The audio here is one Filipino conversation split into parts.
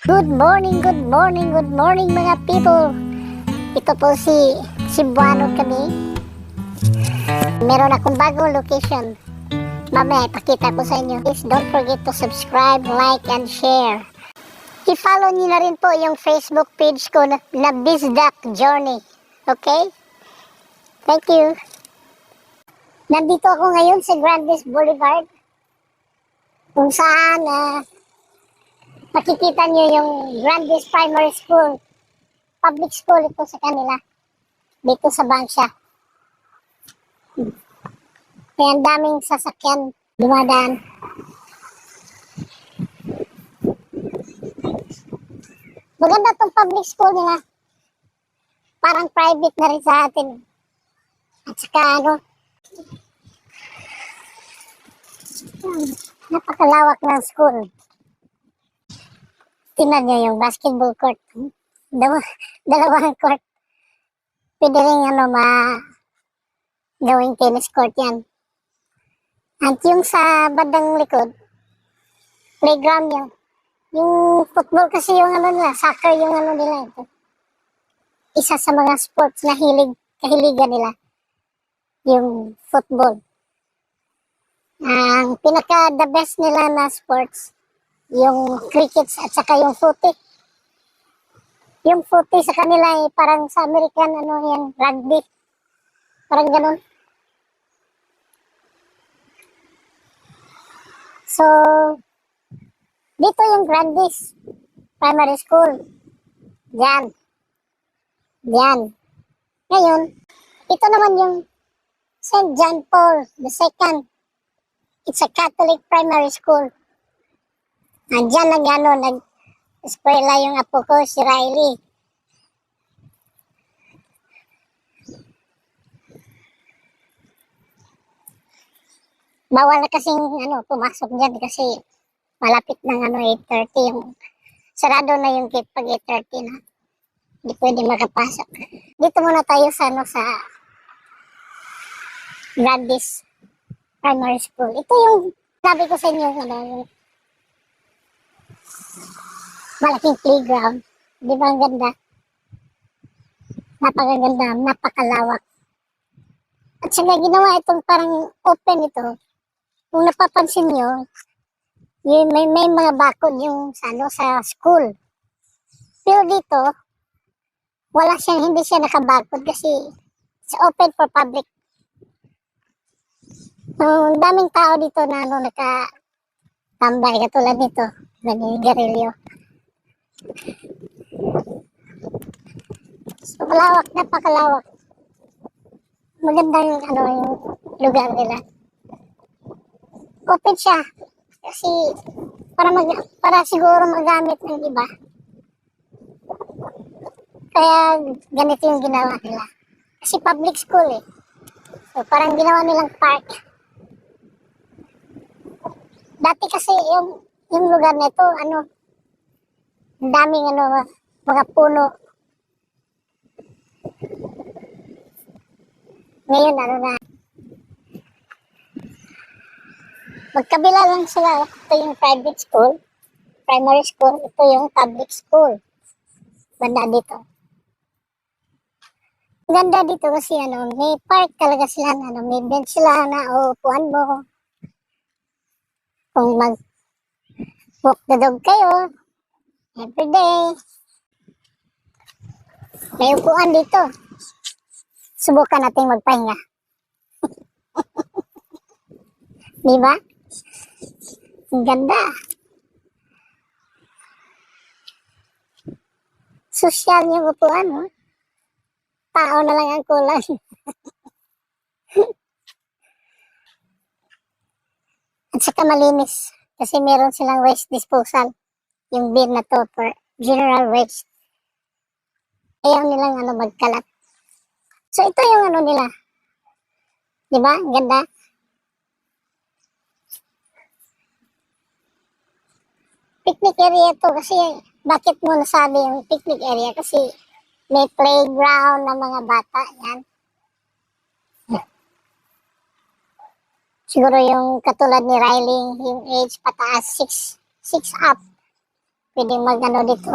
Good morning, good morning, good morning mga people. Ito po si Cebuano kami. Meron akong bagong location. Mamaya ipakita ko sa inyo. Please don't forget to subscribe, like, and share. I-follow niyo na rin po yung Facebook page ko na Bizdak Journey. Okay? Thank you. Nandito ako ngayon sa Grandes Boulevard. Kung saan makikita nyo yung Grandes Primary School. Public school ito sa kanila. Dito sa Bansya. Kaya ang daming sasakyan dumadaan. Maganda tong public school nila. Parang private na rin sa atin. At saka napakalawak ng school. Tingnan nyo yung basketball court. Dalawang court. Pwede rin gawing tennis court yan. At yung sa bandang likod, playground yun. Yung football kasi yung nila, soccer yung nila ito. Isa sa mga sports na kahiligan nila. Yung football. Ang pinaka-the best nila na sports, yung cricket at saka yung footy. Yung footy sa kanila parang sa American yan, rugby. Parang ganun. So, dito yung Grandes Primary School. Diyan. Ngayon, ito naman yung St. John Paul II. It's a Catholic primary school. Diyan nag-eskwela yung apo ko, si Riley. Bawal na kasing pumasok dyan kasi malapit ng 8:30 yung sarado na yung gate pag 8:30 na. Hindi pwede makapasok. Dito muna tayo sa Grandes Primary School. Ito yung sabi ko sa inyo yung malaking playground. Di ba ang ganda? Napakaganda, napakalawak. At saka ginawa itong parang open ito. Kung napapansin nyo, may mga bakod yung sa school. Pero dito, hindi siya nakabakod kasi it's open for public. Ang daming tao dito na nakatambay katulad nito, nag-garilyo. So, napakalawak. Magandang yung lugar nila. Open siya kasi para siguro magamit ng iba. Kaya ganito yung ginawa nila. Kasi public school So parang ginawa nilang park. Dati kasi yung lugar nito daming mga puno. Ngayon na magkabila lang sila. Ito yung private school, primary school. Ito yung public school. Banda dito. Ganda dito kasi may park talaga sila may bench sila na upuan mo. Kung walk the dog kayo, everyday. May upuan dito. Subukan natin magpahinga. Diba? Ang ganda. Social yung upuan, no? Tao na lang ang kulang. At saka malinis. Kasi meron silang waste disposal. Yung bin na to for general waste. Ayaw nilang magkalat. So ito yung nila. Diba? Ang ganda. Picnic area to kasi bakit mo nasabi yung picnic area? Kasi may playground ng mga bata. Yan. Siguro yung katulad ni Riley, yung age pataas, 6 up. pwedeng mag-ano dito.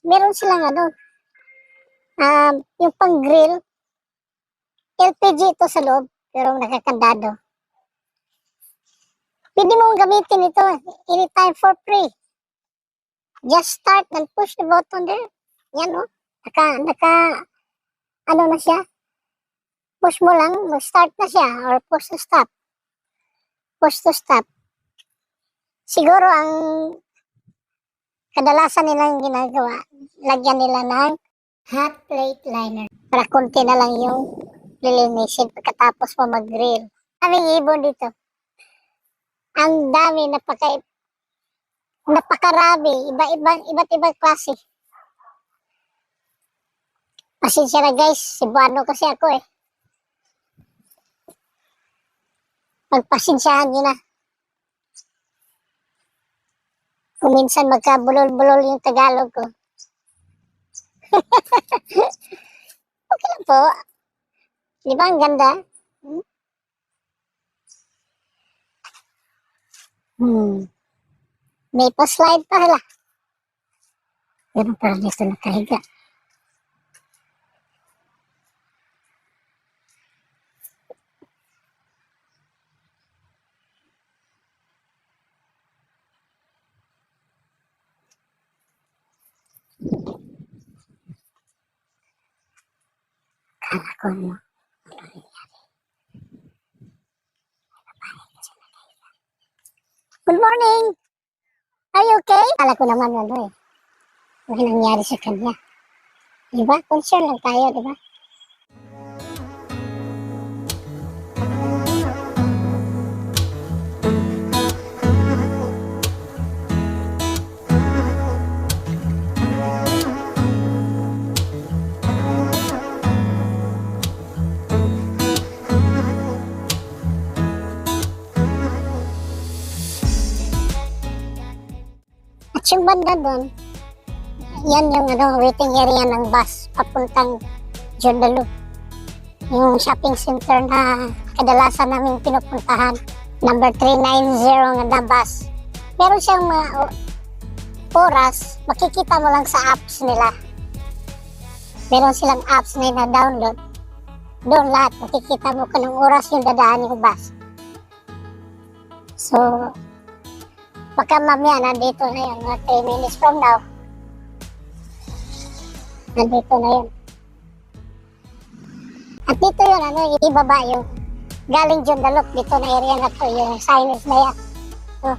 Meron silang ano, yung pang-grill. LPG ito sa loob, pero nakakandado. Pwede mong gamitin ito anytime for free. Just start and push the button there. Yan o. Ano na siya? Push mo lang, mag-start na siya or push to stop. Push to stop. Siguro ang kadalasan nilang ginagawa, lagyan nila ng hot plate liner para konti na lang yung lilinisin pagkatapos mo mag-grill. Aming ibon dito. Ang dami, napakarami, iba't ibang klase. Pasensya na guys, Cebuano kasi ako eh. Pagpasensyahan nyo na. Kung minsan magkabulol-bulol yung Tagalog ko. Okay lang po. Di ba ang ganda? May pa-slide pa hala. Pero parang dito nakahiga. Kala ko ano. Good morning! Are you okay? Kala ko naman ano eh. Ano nangyari sa kanya. Diba? Concern lang tayo, diba? At yung banda doon, yan yung waiting area ng bus papuntang Joondalup. Yung shopping center na kadalasan namin pinupuntahan. Number 390 na bus. Meron siyang mga oras, makikita mo lang sa apps nila. Meron silang apps na na-download. Doon lahat, makikita mo kung anong oras yung dadaan yung bus. So, baka mamaya nandito na yun, mga 3 minutes from now. Nandito na yun. At dito yun, ibaba yung galing Joondalup, dito na area na to, yung signage na yan. So,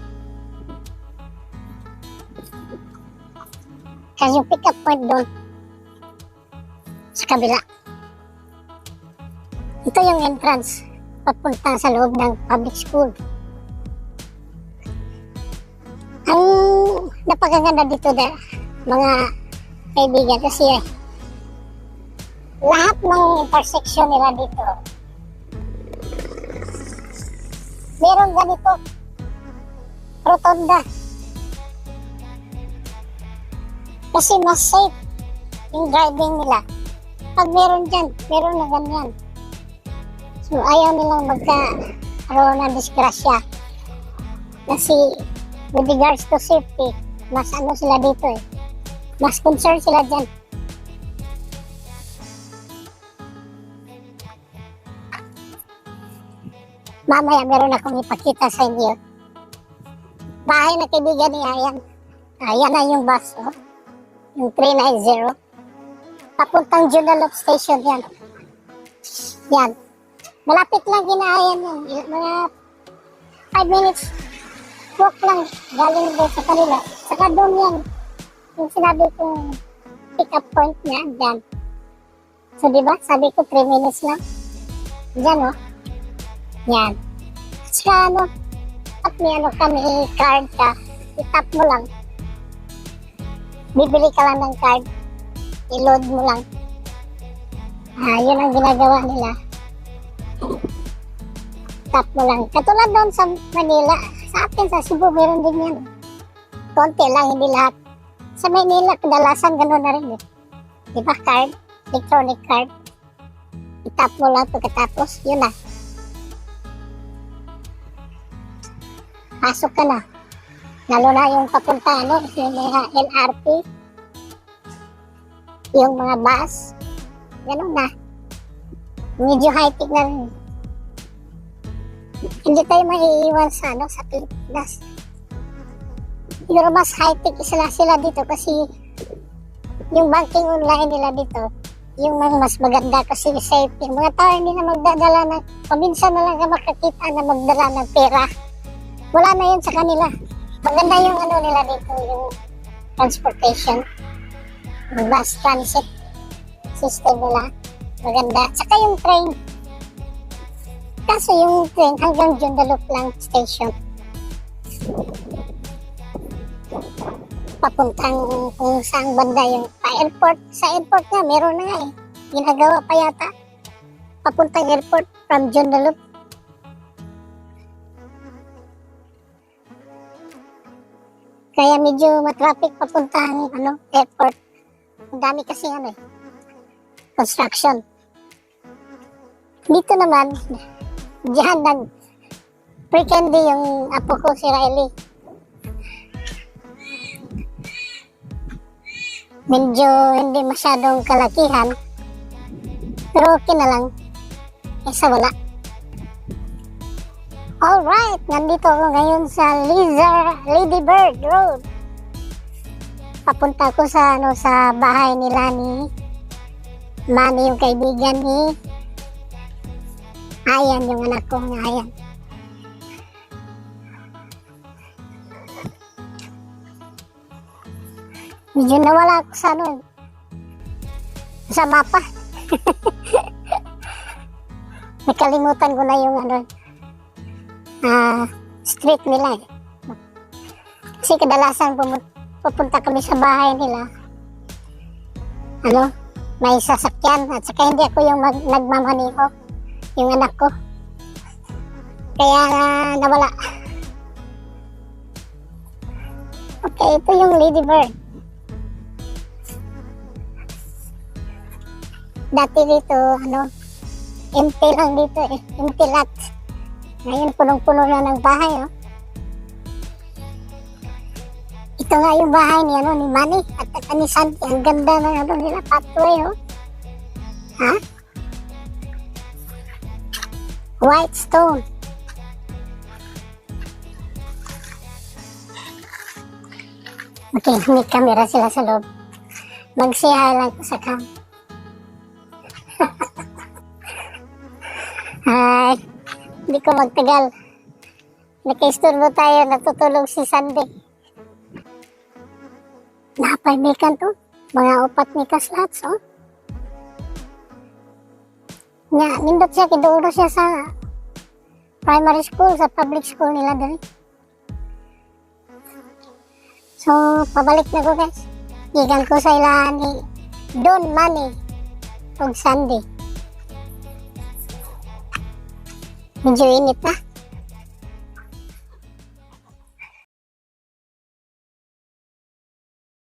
kasi yung pick up point doon, sa kabila. Ito yung entrance, papunta sa loob ng public school. Ang napakaganda dito mga kaibigan kasi lahat ng intersection nila dito meron ganito rotonda kasi mas safe yung driving nila pag meron dyan, meron na ganyan. So ayaw nilang magkaroon ng disgrasya kasi with regards to safety, mas sila dito eh. Mas concerned sila dyan. Mamaya meron akong ipakita sa inyo. Bahay na kaibigan ni Ayan. Ayan na yung bus, oh. Yung 390. Papuntang Joondalup Station yan. Yan. Malapit lang kinaayan yan. Mga 5 minutes walk lang galing doon sa kanila. Saka doon yan. Yung sinabi kong pick up point niya, dyan. So diba, sabi ko 3 minutes lang. Dyan oh. Yan. Saka at may kami card ka, itap mo lang. Bibili ka lang ng card. I-load mo lang. Yun ang ginagawa nila. Tap mo lang. Katulad doon sa Manila, sa atin sa Cebu, meron din yan. Konti lang, hindi lahat. Sa Manila, kadalasan gano'n na rin eh. Diba card? Electronic card. Itap mo lang pagkatapos, yun na. Pasok ka na. Lalo na yung papunta, ano, yung mga LRT, yung mga bus, ganun na. Medyo high-tech na rin. Hindi tayo maiiwan sa, ano, sa Pilipinas. Pero mas high-tech sila dito kasi yung banking online nila dito, yung mas maganda kasi safe. Yung mga tao hindi na magdadala ng, paminsan na lang ka makakita na magdala ng pera. Wala na yun sa kanila. Maganda yung ano nila dito, yung transportation, yung bus transit system nila. Maganda. Saka yung train. Kaso yung train hanggang Joondalup lang station. Papuntang kung saan banda yung pa-airport. Sa airport nga, meron na nga eh. Ginagawa pa yata. Papuntang airport from Joondalup. Kaya medyo matraffic papuntahan ano, airport. Ang dami kasi ano eh, construction. Dito naman, diyan pre-candy yung apo ko si Riley. Medyo hindi masyadong kalakihan, pero okay na lang, kaysa wala. Alright, nandito ako ngayon sa Lady Bird Road. Papunta ko sa ano, sa bahay nila ni Manny, yung kaibigan ni Ayan, yung anak ko ng Ayan. Medyo nawala ako sa ano, sa mapa. Nakalimutan ko na yung ano, street nila eh. Kasi kadalasan pupunta kami sa bahay nila, ano, may sasakyan at saka hindi ako yung nagmamaniho, yung anak ko, kaya nawala. Okay, ito yung Lady Bird. Dati dito, ano, empty lang dito eh, empty lot. Ngayon, punong-puno na ng bahay, oh. Ito nga yung bahay ni, ano, ni Manny at ni Sandy. Ang ganda ng ano nila, pathway, oh. Ha? White stone. Okay, may camera sila sa loob. Mag-say hi lang ko sa cam. Hi. Hindi ko magtagal. Nakaisturbo tayo, natutulog si Sandy. Napay-mekan to. Mga 4 mekas lahat, oh. Nga, nindot siya, kiduuro siya sa primary school, sa public school nila doon. So, pabalik na ko guys. Gigan ko sa ilahan ni Don Manny o Sandy. Medyo init na.